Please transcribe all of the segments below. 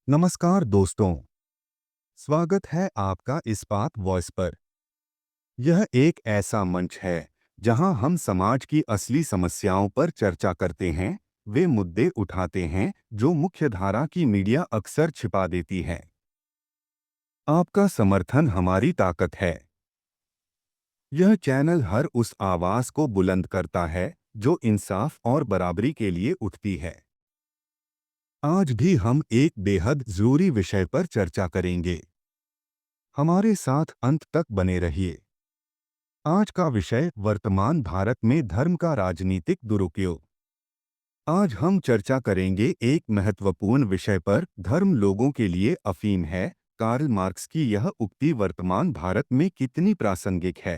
नमस्कार दोस्तों, स्वागत है आपका इस बात वॉइस पर। यह एक ऐसा मंच है जहां हम समाज की असली समस्याओं पर चर्चा करते हैं, वे मुद्दे उठाते हैं जो मुख्यधारा की मीडिया अक्सर छिपा देती है। आपका समर्थन हमारी ताकत है। यह चैनल हर उस आवाज को बुलंद करता है जो इंसाफ और बराबरी के लिए उठती है। आज भी हम एक बेहद जरूरी विषय पर चर्चा करेंगे। हमारे साथ अंत तक बने रहिए। आज का विषय वर्तमान भारत में धर्म का राजनीतिक दुरुपयोग। आज हम चर्चा करेंगे एक महत्वपूर्ण विषय पर, धर्म लोगों के लिए अफीम है। कार्ल मार्क्स की यह उक्ति वर्तमान भारत में कितनी प्रासंगिक है।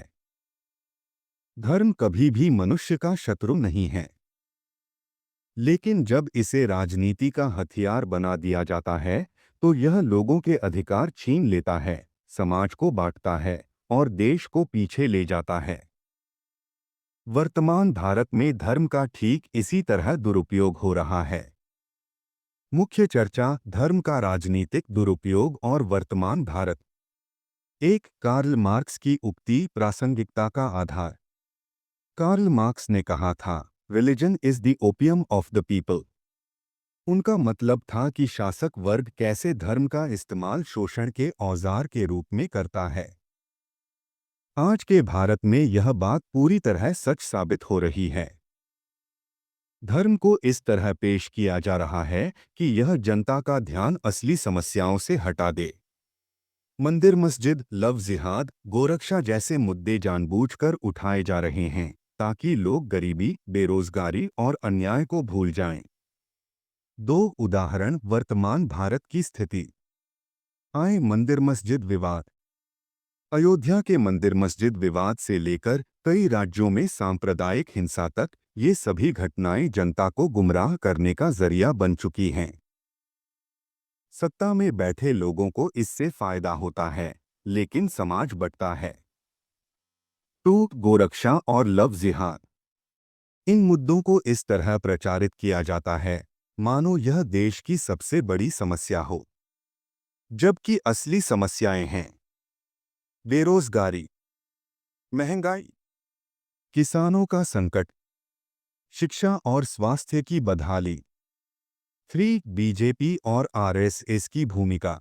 धर्म कभी भी मनुष्य का शत्रु नहीं है, लेकिन जब इसे राजनीति का हथियार बना दिया जाता है तो यह लोगों के अधिकार छीन लेता है, समाज को बांटता है और देश को पीछे ले जाता है। वर्तमान भारत में धर्म का ठीक इसी तरह दुरुपयोग हो रहा है। मुख्य चर्चा, धर्म का राजनीतिक दुरुपयोग और वर्तमान भारत। एक, कार्ल मार्क्स की उक्ति, प्रासंगिकता का आधार। कार्ल मार्क्स ने कहा था, religion is the opium of the people. उनका मतलब था कि शासक वर्ग कैसे धर्म का इस्तेमाल शोषण के औजार के रूप में करता है। आज के भारत में यह बात पूरी तरह सच साबित हो रही है। धर्म को इस तरह पेश किया जा रहा है कि यह जनता का ध्यान असली समस्याओं से हटा दे। मंदिर, मस्जिद, लव जिहाद, गोरक्षा जैसे मुद्दे जानबूझकर उठाए जा रहे हैं ताकि लोग गरीबी, बेरोजगारी और अन्याय को भूल जाएं। दो उदाहरण, वर्तमान भारत की स्थिति। आए मंदिर मस्जिद विवाद। अयोध्या के मंदिर मस्जिद विवाद से लेकर कई राज्यों में सांप्रदायिक हिंसा तक, ये सभी घटनाएं जनता को गुमराह करने का जरिया बन चुकी हैं। सत्ता में बैठे लोगों को इससे फायदा होता है, लेकिन समाज बंटता है। टू, गोरक्षा और लव जिहाद। इन मुद्दों को इस तरह प्रचारित किया जाता है मानो यह देश की सबसे बड़ी समस्या हो, जबकि असली समस्याएं हैं बेरोजगारी, महंगाई, किसानों का संकट, शिक्षा और स्वास्थ्य की बदहाली। थ्री, बीजेपी और आरएसएस की भूमिका।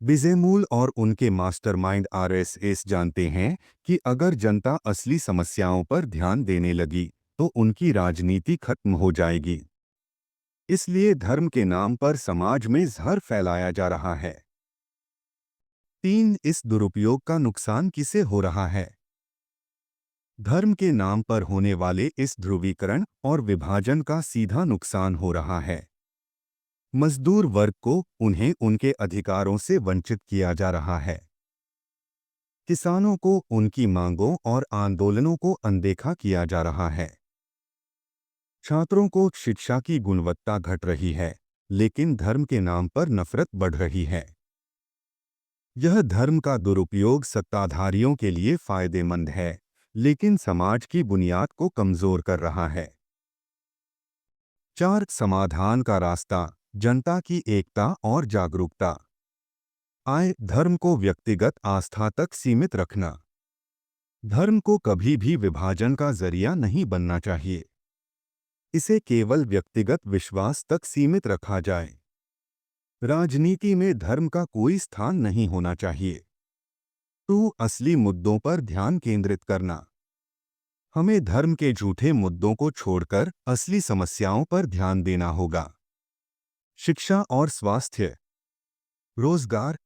बिजेमूल और उनके मास्टरमाइंड आरएसएस जानते हैं कि अगर जनता असली समस्याओं पर ध्यान देने लगी तो उनकी राजनीति खत्म हो जाएगी। इसलिए धर्म के नाम पर समाज में जहर फैलाया जा रहा है। तीन, इस दुरुपयोग का नुकसान किसे हो रहा है। धर्म के नाम पर होने वाले इस ध्रुवीकरण और विभाजन का सीधा नुकसान हो रहा है। मजदूर वर्ग को, उन्हें उनके अधिकारों से वंचित किया जा रहा है। किसानों को, उनकी मांगों और आंदोलनों को अनदेखा किया जा रहा है। छात्रों को, शिक्षा की गुणवत्ता घट रही है, लेकिन धर्म के नाम पर नफरत बढ़ रही है। यह धर्म का दुरुपयोग सत्ताधारियों के लिए फायदेमंद है, लेकिन समाज की बुनियाद को कमजोर कर रहा है। चार, समाधान का रास्ता, जनता की एकता और जागरूकता। आए, धर्म को व्यक्तिगत आस्था तक सीमित रखना। धर्म को कभी भी विभाजन का जरिया नहीं बनना चाहिए। इसे केवल व्यक्तिगत विश्वास तक सीमित रखा जाए। राजनीति में धर्म का कोई स्थान नहीं होना चाहिए। टू, असली मुद्दों पर ध्यान केंद्रित करना। हमें धर्म के झूठे मुद्दों को छोड़कर असली समस्याओं पर ध्यान देना होगा। शिक्षा और स्वास्थ्य, रोजगार,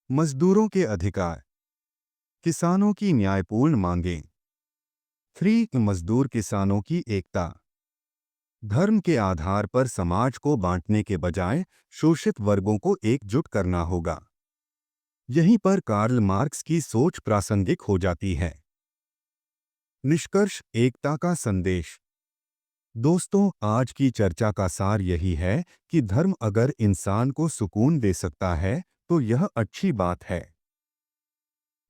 मजदूरों के अधिकार, किसानों की न्यायपूर्ण मांगें। थ्री, मजदूर किसानों की एकता। धर्म के आधार पर समाज को बांटने के बजाय शोषित वर्गों को एकजुट करना होगा। यहीं पर कार्ल मार्क्स की सोच प्रासंगिक हो जाती है। निष्कर्ष, एकता का संदेश। दोस्तों, आज की चर्चा का सार यही है कि धर्म अगर इंसान को सुकून दे सकता है तो यह अच्छी बात है,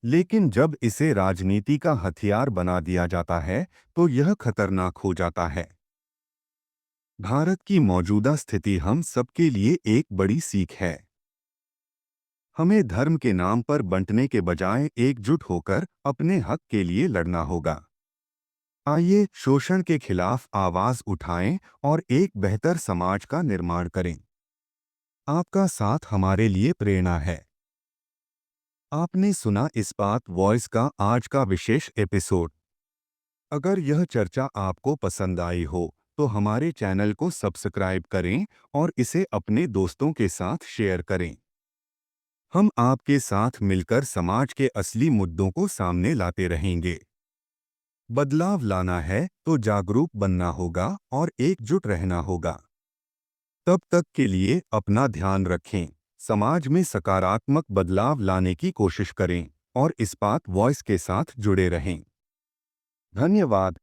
लेकिन जब इसे राजनीति का हथियार बना दिया जाता है तो यह खतरनाक हो जाता है। भारत की मौजूदा स्थिति हम सबके लिए एक बड़ी सीख है। हमें धर्म के नाम पर बंटने के बजाय एकजुट होकर अपने हक के लिए लड़ना होगा। आइए शोषण के खिलाफ आवाज उठाएं और एक बेहतर समाज का निर्माण करें। आपका साथ हमारे लिए प्रेरणा है। आपने सुना इस बात वॉइस का आज का विशेष एपिसोड। अगर यह चर्चा आपको पसंद आई हो तो हमारे चैनल को सब्सक्राइब करें और इसे अपने दोस्तों के साथ शेयर करें। हम आपके साथ मिलकर समाज के असली मुद्दों को सामने लाते रहेंगे। बदलाव लाना है तो जागरूक बनना होगा और एकजुट रहना होगा। तब तक के लिए अपना ध्यान रखें, समाज में सकारात्मक बदलाव लाने की कोशिश करें और इस बात वॉइस के साथ जुड़े रहें। धन्यवाद।